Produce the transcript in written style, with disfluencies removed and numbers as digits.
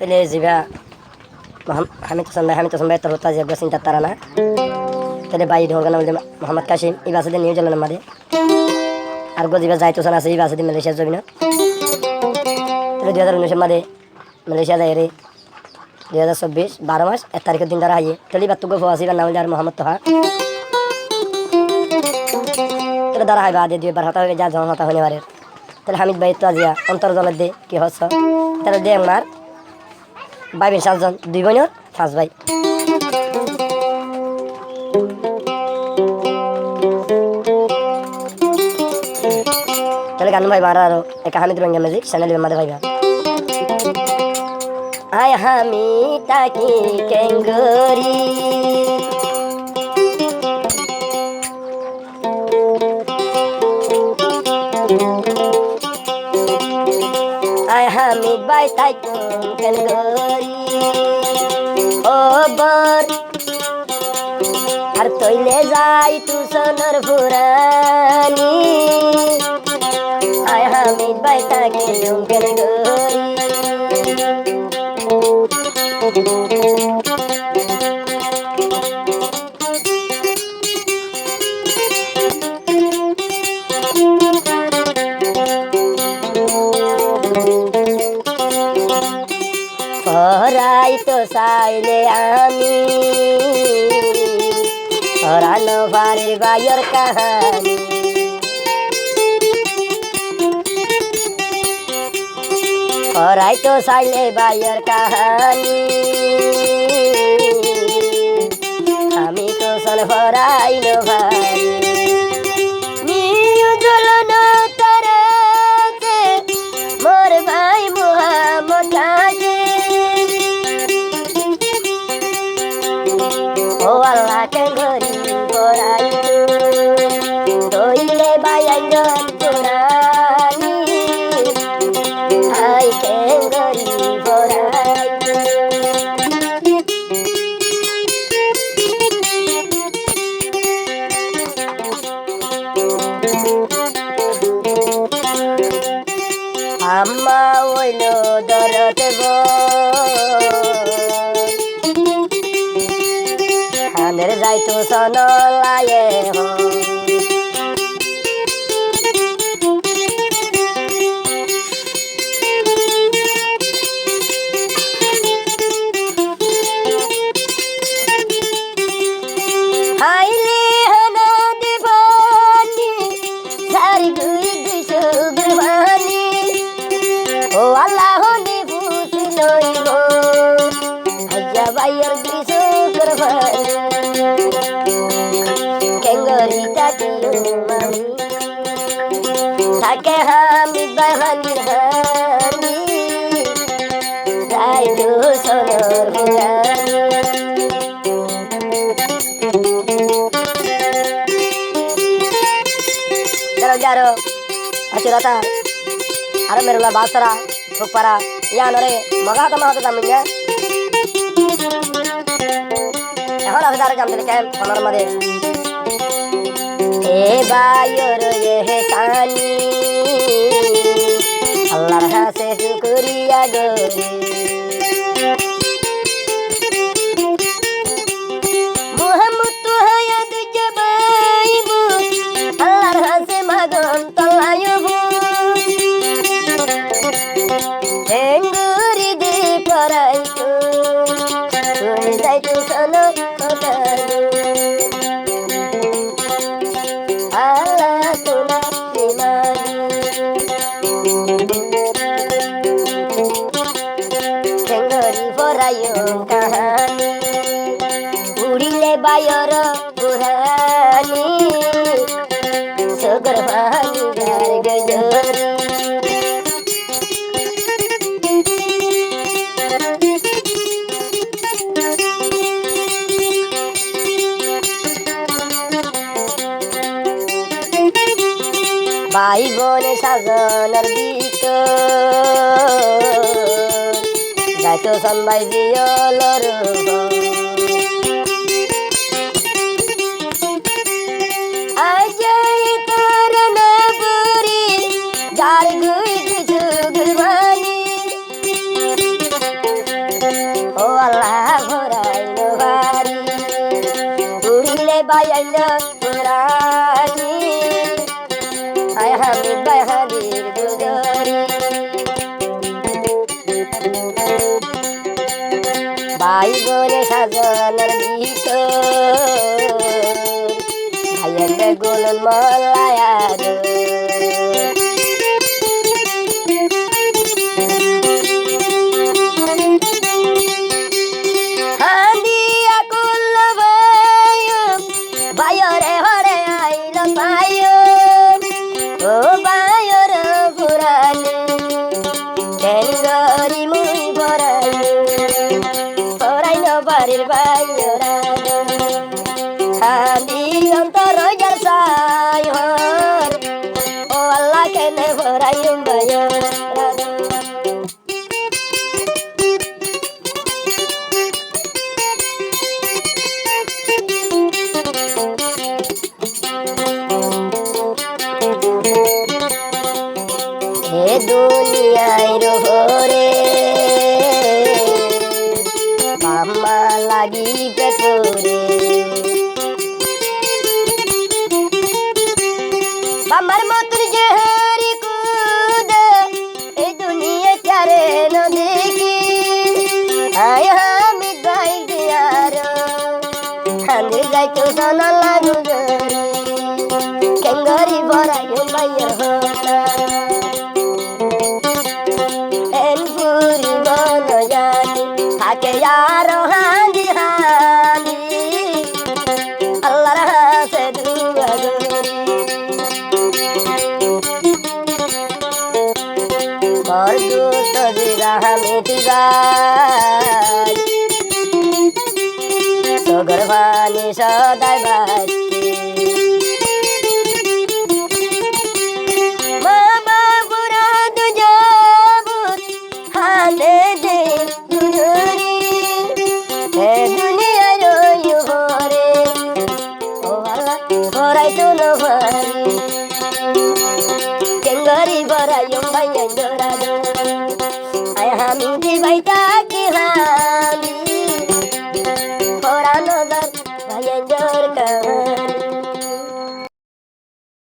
তাহলে জিবা হামিদ হাসান ভাই তোর তাজিয়া চিন্তা তারা না তাহলে বাই ঢোকানো বলতে মোহাম্মদ কাসিম এই বাসে নিউজিল্যান্ডের মাঝে আর গজিবা যাইতোসান আছে এই বাসে মালয়েশিয়ার জমিন তাহলে 2019 মাঝে মালয়েশিয়া যায় রে 2024 12 মাস 1 তারিখের দিন দ্বারা হাইয়ে তাহলে এবার তো গফ আসিবার নাম আর মোহাম্মদ তোহা তাহলে দ্বারা হাইবা আদে 2 বার হতা হয়ে যা জন হতা হইনে পারে তাহলে হামিদ ভাই তো আজিয়া অন্তর্জলের দে কি হচ্ছ তাহলে দে আমার ভাই বোন 7 জন 2 বোনের 5 ভাই তাহলে গান ভাই বারা আরো এক হামিদ রঙ্গা ম্যাজিক চ্যানেলের মধ্যে ভাইবা আয় হামি তাকি কেঙ্গরি আয় হামিদ ভাই তাকি কেঙ্গরি ও বর আর তৈলে যাই তু সোনার ফুরানি আয় হামিদ ভাই তাকি কেঙ্গরি পরাই তো চাইলে আমি হরানো ভারের বাইয়ের কাহানি পরাই তো চাইলে বাইয়ের কাহানি আমি তো সন ভরাই নো ভারি নিউ জ্বলন তারাতে মোর ভাই মোহাম্মদ কাসিম ও আল্লাহ কেঙ্গরি পরাই তইলে বাইয়াই পুরানি আই কেঙ্গরি পরাই আম্মা ওইল দরতে হানের যাইতো সনলায়ে হাইলে হানা দিবানি সারি গুই দিশো গুরবানি ও আল্লাহ নিফুস লইব আজ্জা বাইয়ের দিশো গুরবানি কেঙ্গরি তাকিও মামি থাকে হামিদ ভাই হান্দির হানি যাই তো সোনর ফুরানি যারো আশিরতা আরে মেরুলা বাসরা ফুকপারা ইয়া নরে মগা তো মাহাতো জামিয়া এখন আমি তার জামতে কেন আমার মধ্যে এ বায়র এ কানি আল্লাহর কাছে শুকরিয়া গরি মুহাম্মদ তো হায়াত জবাইবু আল্লাহর কাছে মাগন তলাইবু কেঙ্গরি দে পরাইতো তুই যাইতো সোনো কোথায় আল্লাহ তোলা বিমানি কেঙ্গরি পরাইও কাহানি উড়িলে বায়র বুড়ানি সুগর পানি গার গজরি ভাই বোনে সাজনের দিত যাইতো সন্বাই জিয়লর আজ তোর না বুড়ি যার গুই কিছু গুরবানি ভাই বোনে সাজনের ভিতর ভাইয়ের গোলন মলায়ার হান্দিয়া কুল ভাইরে হরে আইল পায় ও ভাইর পুরানে গরি মুই ভরাই বাড়ির বাইরা খালি অন্তর যার সাই হর ও আল্লাহ কেনে ভরাই বাইরা এ দুনিয়ায় রোরে মামা লাগিবে করে মামার মতন যে হারি কুদ এই দুনিয়া চারে ন দেখি আয় আমি গাই দিয়ার হানে যাইতো জানা লাগু গরি কেঙ্গরি বড়াই বাইয়ের হতা থাকে আর হাঁদি হাঁদি আল্লাহর হাসে দুয়াগরি মোর দুষ্ট বিবাহ মিটি যায় সগর বাণী সদাই বাজছে মামা বুড়া দুজবুত হালে দে Kenggari bara yung bayang dorado ay haming di bay taki ha